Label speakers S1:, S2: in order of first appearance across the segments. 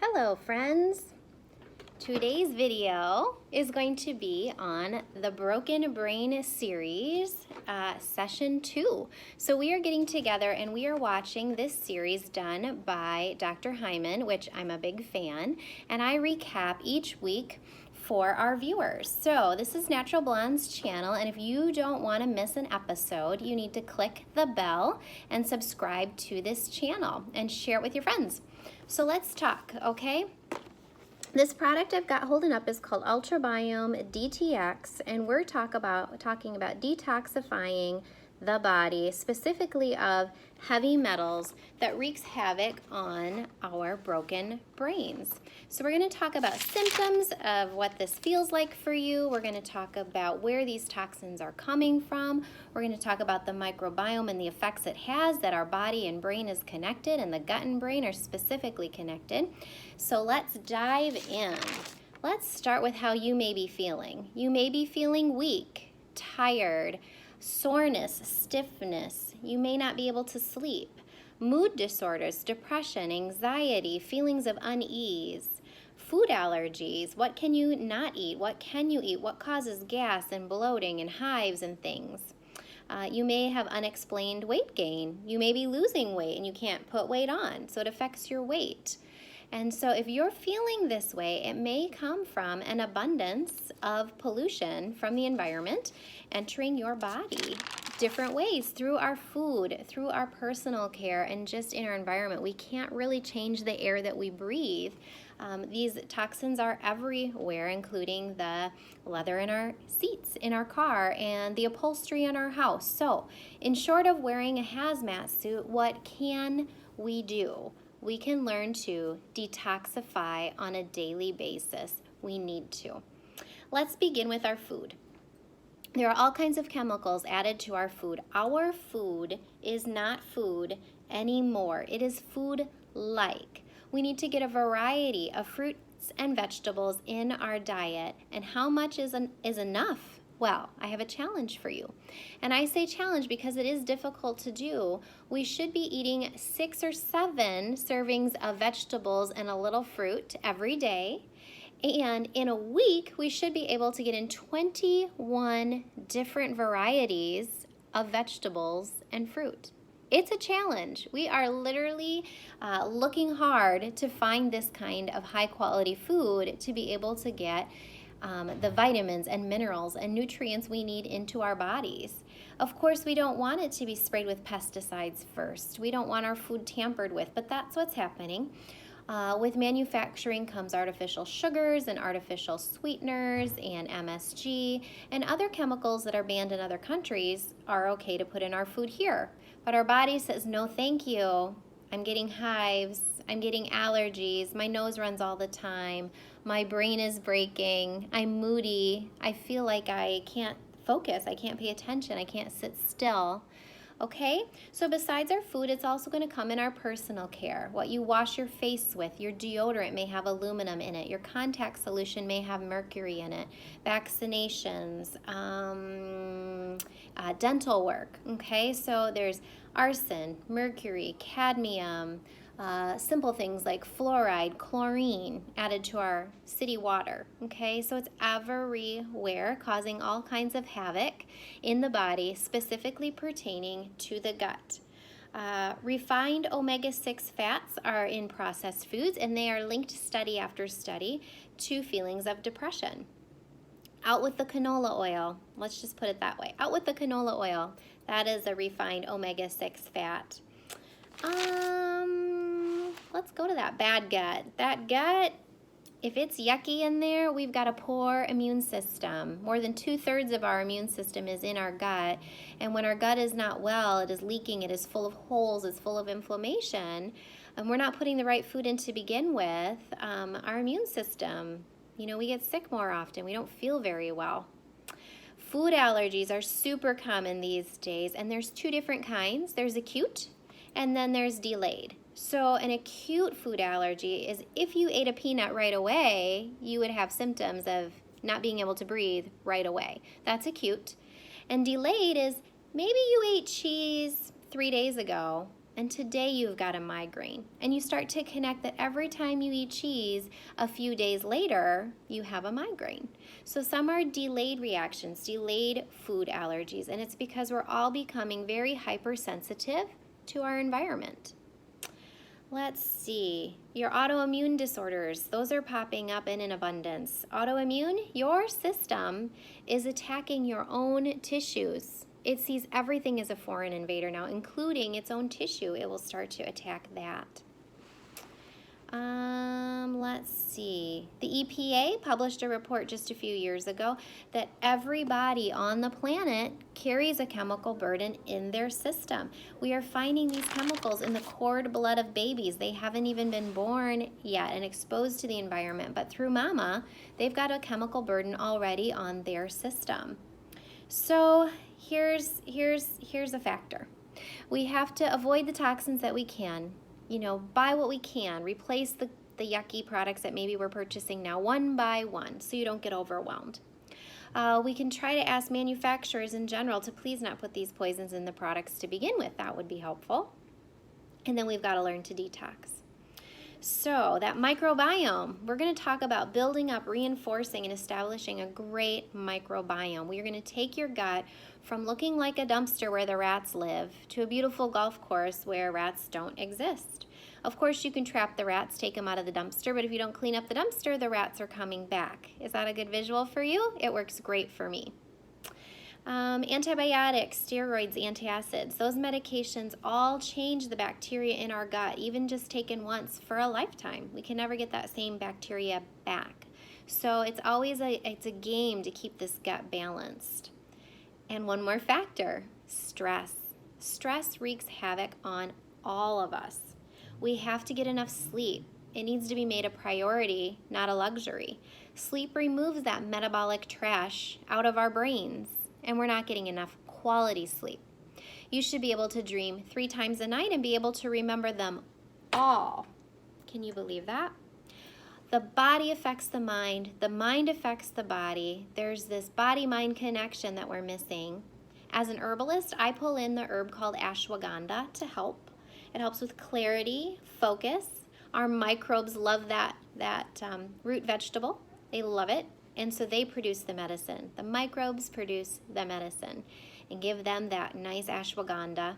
S1: Hello friends! Today's video is going to be on the Broken Brain series, session 2. So we are getting together and we are watching this series done by Dr. Hyman, which I'm a big fan, and I recap each week for our viewers. So this is Natural Blonde's channel, and if you don't want to miss an episode, you need to click the bell and subscribe to this channel and share it with your friends. So let's talk, okay? This product I've got holding up is called Ultrabiome DTX, and we're talking about detoxifying the body, specifically of heavy metals that wreaks havoc on our broken brains. So we're going to talk about symptoms of what this feels like for you. We're going to talk about where these toxins are coming from. We're going to talk about the microbiome and the effects it has, that our body and brain is connected, and the gut and brain are specifically connected. So let's dive in. Let's start with how you may be feeling. You may be feeling weak, tired, soreness, stiffness. You may not be able to sleep. Mood disorders, depression, anxiety, feelings of unease, food allergies. What can you not eat? What can you eat? What causes gas and bloating and hives and things? You may have unexplained weight gain. You may be losing weight and you can't put weight on, so it affects your weight. And so if you're feeling this way, it may come from an abundance of pollution from the environment entering your body different ways, through our food, through our personal care, and just in our environment. We can't really change the air that we breathe. These toxins are everywhere, including the leather in our seats in our car and the upholstery in our house. So in short of wearing a hazmat suit, what can we do? We can learn to detoxify on a daily basis. We need to. Let's begin with our food. There are all kinds of chemicals added to our food. Our food is not food anymore. It is food-like. We need to get a variety of fruits and vegetables in our diet. And how much is enough? Well, I have a challenge for you. And I say challenge because it is difficult to do. We should be eating 6 or 7 servings of vegetables and a little fruit every day. And in a week, we should be able to get in 21 different varieties of vegetables and fruit. It's a challenge. We are literally looking hard to find this kind of high quality food to be able to get the vitamins and minerals and nutrients we need into our bodies. Of course, we don't want it to be sprayed with pesticides first. We don't want our food tampered with, but that's what's happening. With manufacturing comes artificial sugars and artificial sweeteners and MSG and other chemicals that are banned in other countries are okay to put in our food here. But our body says, no, thank you. I'm getting hives. I'm getting allergies. My nose runs all the time. My brain is breaking. I'm moody. I feel like I can't focus. I can't pay attention. I can't sit still. Okay, so besides our food, it's also going to come in our personal care. What you wash your face with, your deodorant may have aluminum in it, your contact solution may have mercury in it, vaccinations, dental work. Okay, so there's arsen, mercury, cadmium, simple things like fluoride, chlorine added to our city water. Okay, so it's everywhere, causing all kinds of havoc in the body, specifically pertaining to the gut. Refined omega-6 fats are in processed foods, and they are linked study after study to feelings of depression. Out with the canola oil. Let's just put it that way. Out with the canola oil. That is a refined omega-6 fat. Let's go to that bad gut. That gut, if it's yucky in there, we've got a poor immune system. More than 2/3 of our immune system is in our gut. And when our gut is not well, it is leaking, it is full of holes, it's full of inflammation, and we're not putting the right food in to begin with, our immune system, we get sick more often. We don't feel very well. Food allergies are super common these days, and there's 2 different kinds. There's acute, and then there's delayed. So an acute food allergy is if you ate a peanut right away, you would have symptoms of not being able to breathe right away. That's acute. And delayed is maybe you ate cheese 3 days ago, and today you've got a migraine. And you start to connect that every time you eat cheese, a few days later, you have a migraine. So some are delayed reactions, delayed food allergies, and it's because we're all becoming very hypersensitive to our environment. Let's see, your autoimmune disorders, those are popping up in abundance. Autoimmune, your system is attacking your own tissues. It sees everything as a foreign invader now, including its own tissue. It will start to attack that. Let's see. The EPA published a report just a few years ago that everybody on the planet carries a chemical burden in their system. We are finding these chemicals in the cord blood of babies. They haven't even been born yet and exposed to the environment, but through mama, they've got a chemical burden already on their system. So here's a factor. We have to avoid the toxins that we can. Buy what we can. Replace the yucky products that maybe we're purchasing now one by one so you don't get overwhelmed. We can try to ask manufacturers in general to please not put these poisons in the products to begin with. That would be helpful. And then we've got to learn to detox. So that microbiome, we're going to talk about building up, reinforcing, and establishing a great microbiome. We are going to take your gut from looking like a dumpster where the rats live to a beautiful golf course where rats don't exist. Of course, you can trap the rats, take them out of the dumpster, but if you don't clean up the dumpster, the rats are coming back. Is that a good visual for you? It works great for me. Antibiotics, steroids, antacids, those medications all change the bacteria in our gut, even just taken once for a lifetime. We can never get that same bacteria back. So it's always it's a game to keep this gut balanced. And one more factor, stress. Stress wreaks havoc on all of us. We have to get enough sleep. It needs to be made a priority, not a luxury. Sleep removes that metabolic trash out of our brains, and we're not getting enough quality sleep. You should be able to dream 3 times a night and be able to remember them all. Can you believe that? The body affects the mind affects the body. There's this body-mind connection that we're missing. As an herbalist, I pull in the herb called ashwagandha to help. It helps with clarity, focus. Our microbes love that root vegetable. They love it. And so they produce the medicine. The microbes produce the medicine and give them that nice ashwagandha.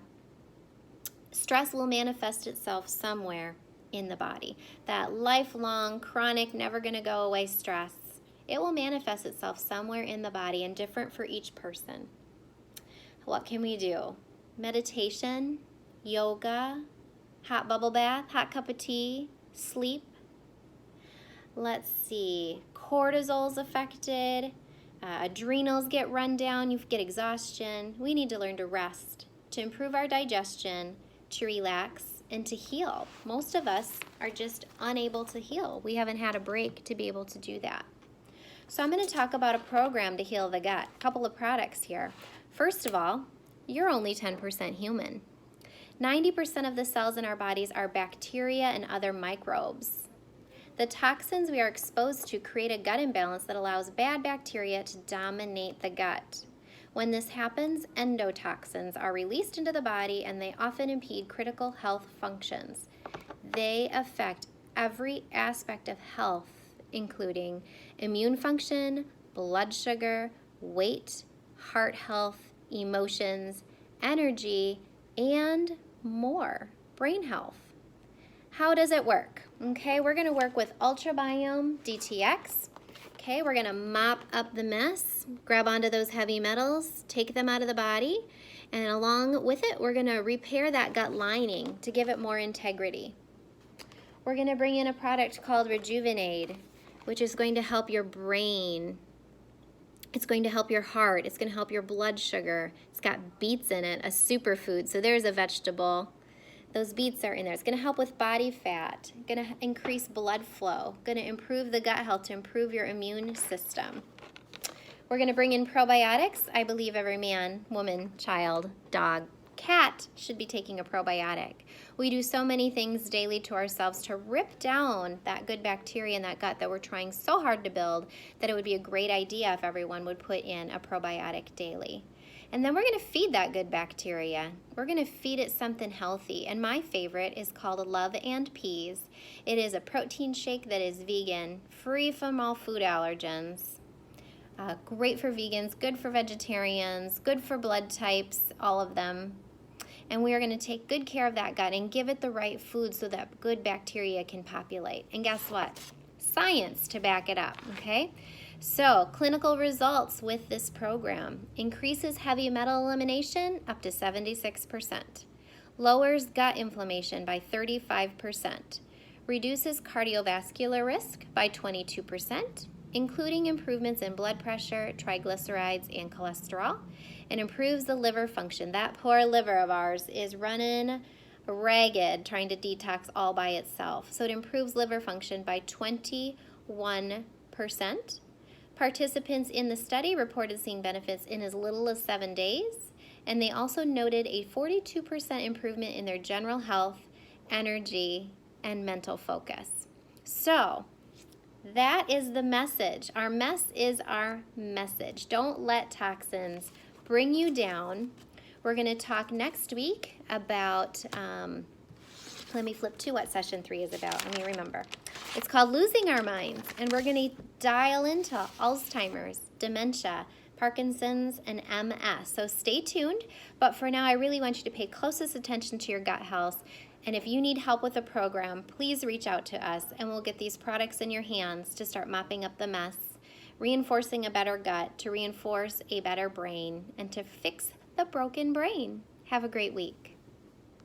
S1: Stress will manifest itself somewhere in the body. That lifelong, chronic, never gonna go away stress, it will manifest itself somewhere in the body and different for each person. What can we do? Meditation, yoga, hot bubble bath, hot cup of tea, sleep. Let's see, cortisol's affected, adrenals get run down, you get exhaustion. We need to learn to rest, to improve our digestion, to relax, and to heal. Most of us are just unable to heal. We haven't had a break to be able to do that. So I'm going to talk about a program to heal the gut. A couple of products here. First of all, you're only 10% human. 90% of the cells in our bodies are bacteria and other microbes. The toxins we are exposed to create a gut imbalance that allows bad bacteria to dominate the gut. When this happens, endotoxins are released into the body and they often impede critical health functions. They affect every aspect of health, including immune function, blood sugar, weight, heart health, emotions, energy, and more, brain health. How does it work? Okay, we're gonna work with Ultrabiome DTX. Okay, we're gonna mop up the mess, grab onto those heavy metals, take them out of the body, and along with it, we're gonna repair that gut lining to give it more integrity. We're gonna bring in a product called Rejuvenade, which is going to help your brain. It's going to help your heart. It's gonna help your blood sugar. It's got beets in it, a superfood. So there's a vegetable. Those beets are in there. It's gonna help with body fat, gonna increase blood flow, gonna improve the gut health to improve your immune system. We're gonna bring in probiotics. I believe every man, woman, child, dog, cat should be taking a probiotic. We do so many things daily to ourselves to rip down that good bacteria in that gut that we're trying so hard to build that it would be a great idea if everyone would put in a probiotic daily. And then we're going to feed that good bacteria. We're going to feed it something healthy. And my favorite is called Love and Peas. It is a protein shake that is vegan, free from all food allergens. Great for vegans, good for vegetarians, good for blood types, all of them. And we are going to take good care of that gut and give it the right food so that good bacteria can populate. And guess what? Science to back it up, okay? So, clinical results with this program: increases heavy metal elimination up to 76%, lowers gut inflammation by 35%, reduces cardiovascular risk by 22%, including improvements in blood pressure, triglycerides, and cholesterol, and improves the liver function. That poor liver of ours is running ragged trying to detox all by itself. So it improves liver function by 21%. Participants in the study reported seeing benefits in as little as 7 days, and they also noted a 42% improvement in their general health, energy, and mental focus. So that is the message. Our mess is our message. Don't let toxins bring you down. We're going to talk next week about, let me flip to what session 3 is about. Let me remember. It's called Losing Our Minds, and we're going to dial into Alzheimer's, dementia, Parkinson's, and MS. So stay tuned. But for now, I really want you to pay closest attention to your gut health. And if you need help with the program, please reach out to us, and we'll get these products in your hands to start mopping up the mess, reinforcing a better gut, to reinforce a better brain, and to fix the broken brain. Have a great week.